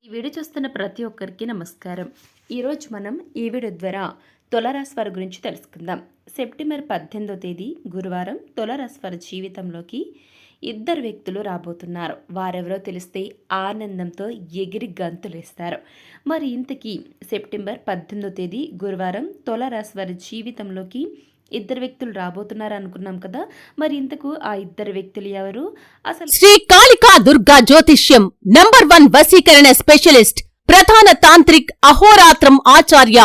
ఈ వీడియో చూస్తున్న ప్రతి ఒక్కరికి నమస్కారం. ఈరోజు మనం ఈ వీడియో ద్వారా తులారాశి వారి గురించి తెలుసుకుందాం. సెప్టెంబర్ 18వ తేదీ గురువారం తులారాశి వారి జీవితంలోకి ఇద్దరు వ్యక్తులు రాబోతున్నారు. వారెవరో తెలిస్తే ఆనందంతో ఎగిరి గంతులేస్తారు. మరి ఇంతకీ సెప్టెంబర్ 18వ తేదీ గురువారం తులారాశి వారి జీవితంలోకి ఇద్దరు వ్యక్తులు రాబోతున్నారు అనుకున్నాం కదా. మరి ఇంతకు ఆ ఇద్దరు వ్యక్తులు ఎవరు? అసలు శ్రీ కాళికా దుర్గా జ్యోతిష్యం నంబర్ 1 వశీకరణ స్పెషలిస్ట్, ప్రధాన తాంత్రిక్ అహోరాత్రం ఆచార్య.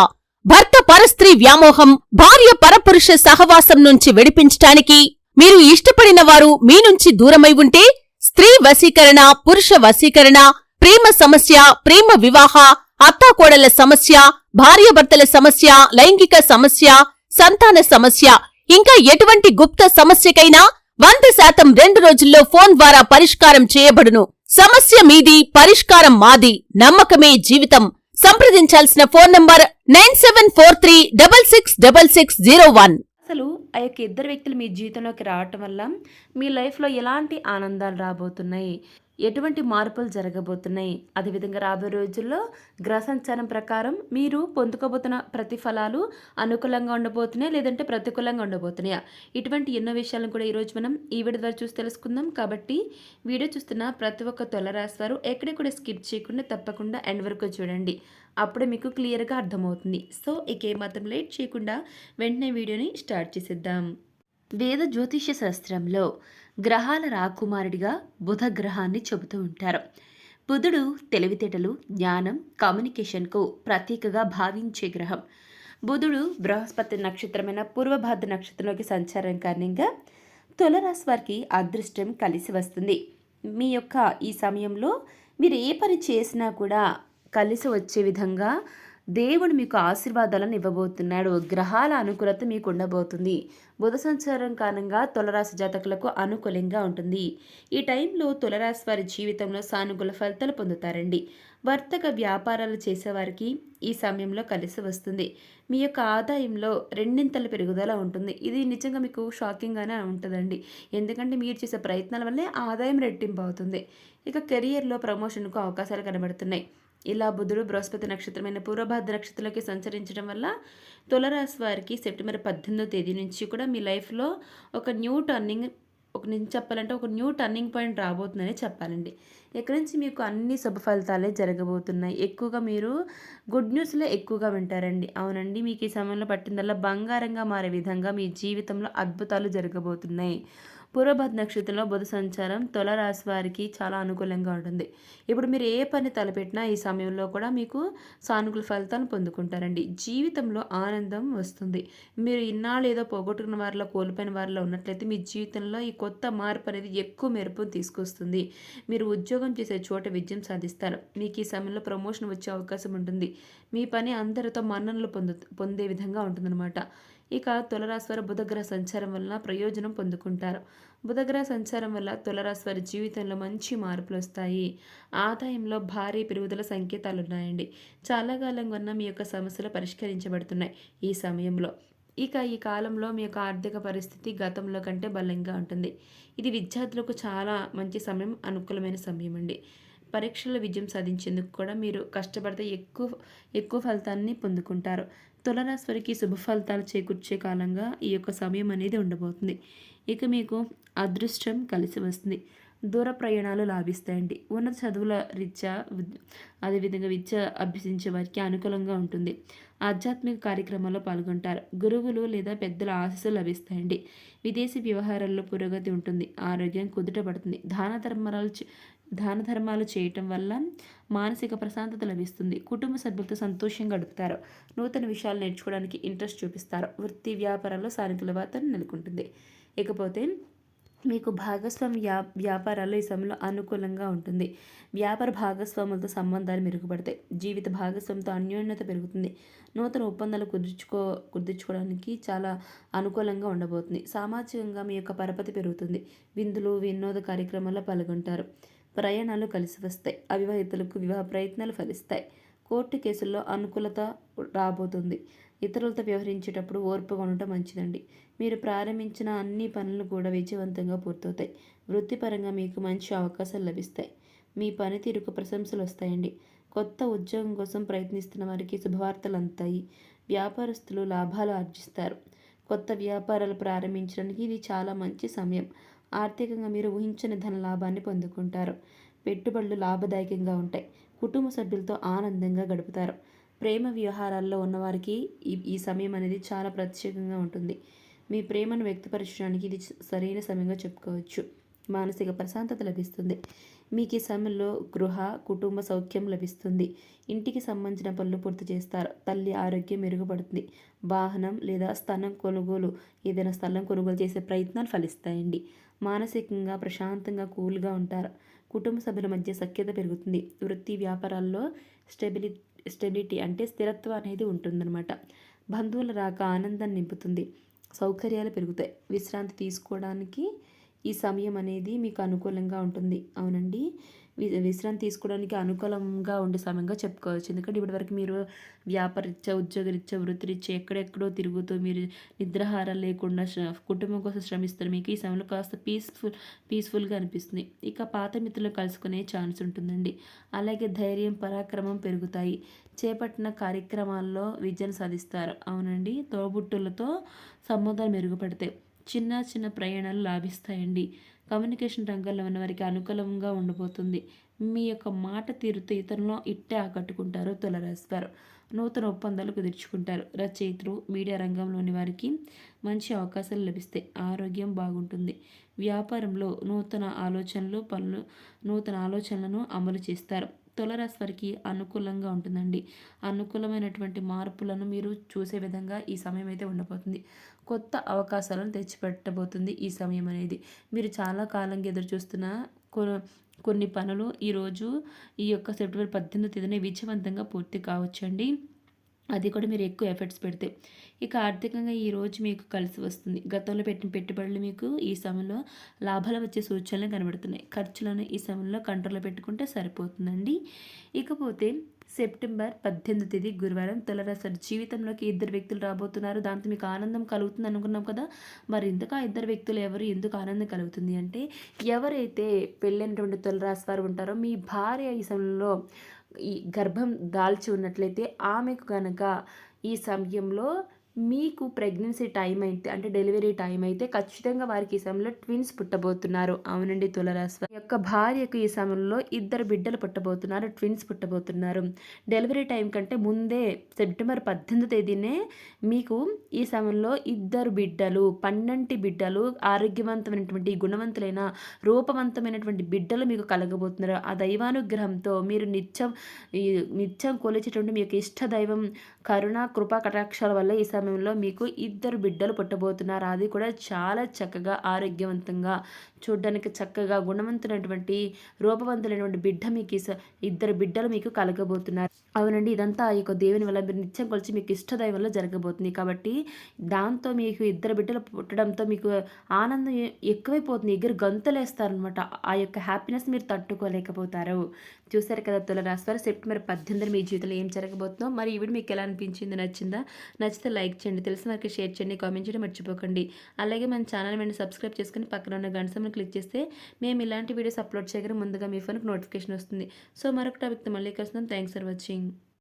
భర్త పరస్త్రీ వ్యామోహం, భార్య పరపురుష సహవాసం నుంచి విడిపించటానికి, మీరు ఇష్టపడిన వారు మీ నుంచి దూరమై ఉంటే స్త్రీ వశీకరణ, పురుష వశీకరణ, ప్రేమ సమస్య, ప్రేమ వివాహ, అత్తాకోడళ్ల సమస్య, భార్యాభర్తల సమస్య, లైంగిక సమస్య, సంతాన సమస్య, ఇంకా ఎటువంటి గుప్త సమస్యకైనా 100% 2 రోజుల్లో ఫోన్ ద్వారా పరిష్కారం చేయబడును. సమస్య మీది, పరిష్కారం మాది. నమ్మకమే జీవితం. సంప్రదించాల్సిన ఫోన్ నంబర్ 9743666601. అసలు ఆ యొక్క ఇద్దరు వ్యక్తులు మీ జీవితంలోకి రావటం వల్ల మీ లైఫ్లో ఎలాంటి ఆనందాలు రాబోతున్నాయి, ఎటువంటి మార్పులు జరగబోతున్నాయి, అదేవిధంగా రాబోయే రోజుల్లో గ్రహ సంచారం ప్రకారం మీరు పొందుకోబోతున్న ప్రతిఫలాలు అనుకూలంగా ఉండబోతున్నాయా లేదంటే ప్రతికూలంగా ఉండబోతున్నాయా, ఇటువంటి ఎన్నో విషయాలను కూడా ఈరోజు మనం ఈ వీడియో ద్వారా చూసి తెలుసుకుందాం. కాబట్టి వీడియో చూస్తున్న ప్రతి ఒక్క తులారాశి వారు ఎక్కడికి కూడా స్కిప్ చేయకుండా తప్పకుండా ఎండ్ వరకు చూడండి. అప్పుడే మీకు క్లియర్గా అర్థమవుతుంది. సో ఇక ఏమాత్రం లేట్ చేయకుండా వెంటనే వీడియోని స్టార్ట్ చేసేద్దాం. వేద జ్యోతిష్య శాస్త్రంలో గ్రహాల రాకుమారుడిగా బుధ గ్రహాన్ని చెబుతూ ఉంటారు. బుధుడు తెలివితేటలు, జ్ఞానం, కమ్యూనికేషన్కు ప్రతీకగా భావించే గ్రహం. బుధుడు బృహస్పతి నక్షత్రమైన పూర్వభాద్ర నక్షత్రంలోకి సంచారం కారణంగా తులారాశి వారికి అదృష్టం కలిసి వస్తుంది. మీ యొక్క ఈ సమయంలో మీరు ఏ పని చేసినా కూడా కలిసి వచ్చే విధంగా దేవుడు మీకు ఆశీర్వాదాలను ఇవ్వబోతున్నాడు. గ్రహాల అనుకూలత మీకు ఉండబోతుంది. బుధ సంచారం కారణంగా తులారాశి జాతకులకు అనుకూలంగా ఉంటుంది. ఈ టైంలో తులారాశి వారి జీవితంలో సానుకూల ఫలితాలు పొందుతారండి. వర్తక వ్యాపారాలు చేసేవారికి ఈ సమయంలో కలిసి వస్తుంది. మీ యొక్క ఆదాయంలో రెండింతల పెరుగుదల ఉంటుంది. ఇది నిజంగా మీకు షాకింగ్గానే ఉంటుందండి. ఎందుకంటే మీరు చేసే ప్రయత్నాల వల్లే ఆదాయం రెట్టింపు అవుతుంది. ఇక కెరియర్లో ప్రమోషన్కు అవకాశాలు కనబడుతున్నాయి. ఇలా బుధుడు బృహస్పతి నక్షత్రమైన పూర్వభాద్ర నక్షత్రంలోకి సంచరించడం వల్ల తులారాశి వారికి సెప్టెంబర్ 18వ తేదీ నుంచి కూడా మీ లైఫ్లో ఒక న్యూ టర్నింగ్ పాయింట్ రాబోతుందని చెప్పాలండి. ఇక్కడి నుంచి మీకు అన్ని శుభ ఫలితాలే జరగబోతున్నాయి. ఎక్కువగా మీరు గుడ్ న్యూస్లో ఎక్కువగా వింటారండి. అవునండి, మీకు ఈ సమయంలో పట్టిందల్లా బంగారంగా మారే విధంగా మీ జీవితంలో అద్భుతాలు జరగబోతున్నాయి. పూర్వభద్ర నక్షత్రంలో బుధ సంచారం తులారాశి వారికి చాలా అనుకూలంగా ఉంటుంది. ఇప్పుడు మీరు ఏ పని తలపెట్టినా ఈ సమయంలో కూడా మీకు సానుకూల ఫలితాలను పొందుకుంటారండి. జీవితంలో ఆనందం వస్తుంది. మీరు ఇన్నాళ్ళు ఏదో పోగొట్టుకున్న వారిలో, కోల్పోయిన వారిలో ఉన్నట్లయితే మీ జీవితంలో ఈ కొత్త మార్పు అనేది ఎక్కువ మెరుపును తీసుకొస్తుంది. మీరు ఉద్యోగం చేసే చోట విజయం సాధిస్తారు. మీకు ఈ సమయంలో ప్రమోషన్ వచ్చే అవకాశం ఉంటుంది. మీ పని అందరితో మన్ననలు పొందే విధంగా ఉంటుందన్నమాట. ఇక తులారాశి వారు బుధగ్రహ సంచారం వలన ప్రయోజనం పొందుకుంటారు. బుధగ్రహ సంచారం వల్ల తులారాశి వారి జీవితంలో మంచి మార్పులు వస్తాయి. ఆదాయంలో భారీ పెరుగుదల సంకేతాలు ఉన్నాయండి. చాలా కాలంగా ఉన్న మీ యొక్క సమస్యలు పరిష్కరించబడుతున్నాయి ఈ సమయంలో. ఇక ఈ కాలంలో మీ యొక్క ఆర్థిక పరిస్థితి గతంలో కంటే బలంగా ఉంటుంది. ఇది విద్యార్థులకు చాలా మంచి సమయం, అనుకూలమైన సమయం అండి. పరీక్షల్లో విజయం సాధించేందుకు కూడా మీరు కష్టపడితే ఎక్కువ ఫలితాన్ని పొందుకుంటారు. తులారాశి వారికి శుభ ఫలితాలు చేకూర్చే కాలంగా ఈ యొక్క సమయం అనేది ఉండబోతుంది. ఇక మీకు అదృష్టం కలిసి వస్తుంది. దూర ప్రయాణాలు లాభిస్తాయండి. ఉన్నత చదువుల రీత్యా అదేవిధంగా విద్య అభ్యసించే వారికి అనుకూలంగా ఉంటుంది. ఆధ్యాత్మిక కార్యక్రమాల్లో పాల్గొంటారు. గురువులు లేదా పెద్దల ఆశీస్సులు లభిస్తాయండి. విదేశీ వ్యవహారాల్లో పురోగతి ఉంటుంది. ఆరోగ్యం కుదుటపడుతుంది. దాన ధర్మాలు చేయటం వల్ల మానసిక ప్రశాంతత లభిస్తుంది. కుటుంబ సభ్యులతో సంతోషంగా గడుపుతారు. నూతన విషయాలు నేర్చుకోవడానికి ఇంట్రెస్ట్ చూపిస్తారు. వృత్తి వ్యాపారాల్లో సానుకూల వాతావరణం నెలకొంటుంది. ఇకపోతే మీకు వ్యాపారాల్లో ఈ సమయంలో అనుకూలంగా ఉంటుంది. వ్యాపార భాగస్వాములతో సంబంధాలు మెరుగుపడతాయి. జీవిత భాగస్వామితో అన్యోన్యత పెరుగుతుంది. నూతన ఒప్పందాలు కుదుర్చుకోవడానికి చాలా అనుకూలంగా ఉండబోతుంది. సామాజికంగా మీ యొక్క పరపతి పెరుగుతుంది. విందులు, వినోద కార్యక్రమాల్లో పాల్గొంటారు. ప్రయాణాలు కలిసి వస్తాయి. అవివాహితులకు వివాహ ప్రయత్నాలు ఫలిస్తాయి. కోర్టు కేసుల్లో అనుకూలత రాబోతుంది. ఇతరులతో వ్యవహరించేటప్పుడు ఓర్పుగా ఉండటం మంచిదండి. మీరు ప్రారంభించిన అన్ని పనులు కూడా విజయవంతంగా పూర్తవుతాయి. వృత్తిపరంగా మీకు మంచి అవకాశాలు లభిస్తాయి. మీ పనితీరుకు ప్రశంసలు వస్తాయండి. కొత్త ఉద్యోగం కోసం ప్రయత్నిస్తున్న వారికి శుభవార్తలు అందుతాయి. వ్యాపారస్తులు లాభాలు ఆర్జిస్తారు. కొత్త వ్యాపారాలు ప్రారంభించడానికి ఇది చాలా మంచి సమయం. ఆర్థికంగా మీరు ఊహించని ధన లాభాన్ని పొందుకుంటారు. పెట్టుబడులు లాభదాయకంగా ఉంటాయి. కుటుంబ సభ్యులతో ఆనందంగా గడుపుతారు. ప్రేమ వ్యవహారాల్లో ఉన్నవారికి ఈ సమయం అనేది చాలా ప్రత్యేకంగా ఉంటుంది. మీ ప్రేమను వ్యక్తపరచడానికి ఇది సరైన సమయంగా చెప్పుకోవచ్చు. మానసిక ప్రశాంతత లభిస్తుంది. మీకు ఈ సమయంలో గృహ, కుటుంబ సౌఖ్యం లభిస్తుంది. ఇంటికి సంబంధించిన పనులు పూర్తి చేస్తారు. తల్లి ఆరోగ్యం మెరుగుపడుతుంది. వాహనం లేదా ఏదైనా స్థలం కొనుగోలు చేసే ప్రయత్నాలు ఫలిస్తాయండి. మానసికంగా ప్రశాంతంగా కూల్గా ఉంటారు. కుటుంబ సభ్యుల మధ్య సఖ్యత పెరుగుతుంది. వృత్తి వ్యాపారాల్లో స్టెబిలిటీ అంటే స్థిరత్వం అనేది ఉంటుందన్నమాట. బంధువుల రాక ఆనందాన్ని నింపుతుంది. సౌకర్యాలు పెరుగుతాయి. విశ్రాంతి తీసుకోవడానికి ఈ సమయం అనేది మీకు అనుకూలంగా ఉంటుంది. అవునండి, విశ్రాంతి తీసుకోవడానికి అనుకూలంగా ఉండే సమయంగా చెప్పుకోవచ్చు. ఎందుకంటే ఇప్పటివరకు మీరు వ్యాపారరీత్యా, ఉద్యోగరీత్యా, వృత్తిరీత్యా ఎక్కడెక్కడో తిరుగుతూ మీరు నిద్రాహారాలు లేకుండా కుటుంబం కోసం శ్రమిస్తారు. మీకు ఈ సమయంలో కాస్త పీస్ఫుల్గా అనిపిస్తుంది. ఇక పాత మిత్రులు కలుసుకునే ఛాన్స్ ఉంటుందండి. అలాగే ధైర్యం, పరాక్రమం పెరుగుతాయి. చేపట్టిన కార్యక్రమాల్లో విజయం సాధిస్తారు. అవునండి, తోబుట్టులతో సంబంధాలు మెరుగుపడతాయి. చిన్న చిన్న ప్రయాణాలు లాభిస్తాయండి. కమ్యూనికేషన్ రంగంలో ఉన్న వారికి అనుకూలంగా ఉండబోతుంది. మీ యొక్క మాట తీరుతో ఇతరులను ఇట్టే ఆకట్టుకుంటారు. తులారాశివారు నూతన ఒప్పందాలు కుదుర్చుకుంటారు. రచయితలు, మీడియా రంగంలోని వారికి మంచి అవకాశాలు లభిస్తాయి. ఆరోగ్యం బాగుంటుంది. వ్యాపారంలో నూతన ఆలోచనలను అమలు చేస్తారు. తులారాశి వారికి అనుకూలంగా ఉంటుందండి. అనుకూలమైనటువంటి మార్పులను మీరు చూసే విధంగా ఈ సమయం అయితే ఉండబోతుంది. కొత్త అవకాశాలను తెచ్చిపెట్టబోతుంది ఈ సమయం అనేది. మీరు చాలా కాలంగా ఎదురు చూస్తున్న కొన్ని పనులు ఈరోజు ఈ యొక్క సెప్టెంబర్ 18వ తేదీన విజయవంతంగా పూర్తి కావచ్చండి. అది కూడా మీరు ఎక్కువ ఎఫర్ట్స్ పెడితే. ఇక ఆర్థికంగా ఈరోజు మీకు కలిసి వస్తుంది. గతంలో పెట్టిన పెట్టుబడులు మీకు ఈ సమయంలో లాభాలు వచ్చే సూచనలు కనబడుతున్నాయి. ఖర్చులను ఈ సమయంలో కంట్రోల్లో పెట్టుకుంటే సరిపోతుందండి. ఇకపోతే సెప్టెంబర్ 18వ తేదీ గురువారం తులారాశి జీవితంలోకి 2 వ్యక్తులు రాబోతున్నారు. దాంతో మీకు ఆనందం కలుగుతుంది అనుకున్నాం కదా. మరి ఇంతకు ఆ 2 వ్యక్తులు ఎవరు, ఎందుకు ఆనందం కలుగుతుంది అంటే, ఎవరైతే పెళ్ళైనటువంటి తులారాశి వారు ఉంటారో మీ భార్య ఈ సమయంలో ఈ గర్భం దాల్చి ఉన్నట్లయితే ఆమెకు కనుక ఈ సమయంలో మీకు ప్రెగ్నెన్సీ టైం అయితే, అంటే డెలివరీ టైం అయితే ఖచ్చితంగా వారికి ఈ సమయంలో ట్విన్స్ పుట్టబోతున్నారు. అవునండి, తులారాశి వారి యొక్క భార్యకు ఈ సమయంలో 2 బిడ్డలు పుట్టబోతున్నారు. ట్విన్స్ పుట్టబోతున్నారు. డెలివరీ టైం కంటే ముందే సెప్టెంబర్ 18వ తేదీనే మీకు ఈ సమయంలో 2 బిడ్డలు, 12 బిడ్డలు, ఆరోగ్యవంతమైనటువంటి, గుణవంతులైన, రూపవంతమైనటువంటి బిడ్డలు మీకు కలగబోతున్నారు. ఆ దైవానుగ్రహంతో మీరు నిత్యం కొలిచేటువంటి మీ యొక్క ఇష్ట దైవం కరుణ, కృపా కటాక్షాల వల్ల ఈ సమయంలో మీకు 2 బిడ్డలు పుట్టబోతున్నారు. అది కూడా చాలా చక్కగా, ఆరోగ్యవంతంగా, చూడ్డానికి చక్కగా, గుణవంతులైనటువంటి, రూపవంతులైనటువంటి బిడ్డ మీకు 2 బిడ్డలు మీకు కలగబోతున్నారు. అవునండి, ఇదంతా ఈ యొక్క దేవుని వల్ల మీరు నిత్యం కొలిచి మీకు ఇష్టదైవం వల్ల జరగబోతుంది. కాబట్టి దాంతో మీకు 2 బిడ్డలు పుట్టడంతో మీకు ఆనందం ఎక్కువైపోతుంది. గంతులేస్తారనమాట. ఆ యొక్క హ్యాపీనెస్ మీరు తట్టుకోలేకపోతారు. చూసారు కదా తులారాశి వారు, సెప్టెంబర్ 18 మీ జీవితంలో ఏం జరగబోతుందో. మరి ఈ వీడియో మీకు ఎలా అనిపించింది, నచ్చితే లైక్ చేయండి, తెలిసిన వారికి షేర్ చేయండి, కామెంట్ చేయడం మర్చిపోకండి. అలాగే మన ఛానల్ వెంటనే సబ్స్క్రైబ్ చేసుకుని పక్కన ఉన్న గంట సింబల్ క్లిక్ చేస్తే మేము ఇలాంటి వీడియోస్ అప్లోడ్ చేయగానే ముందుగా మీ ఫోన్కి నోటిఫికేషన్ వస్తుంది. సో మరొక టాపిక్తో మళ్ళీ కలుద్దాం. Thanks for watching.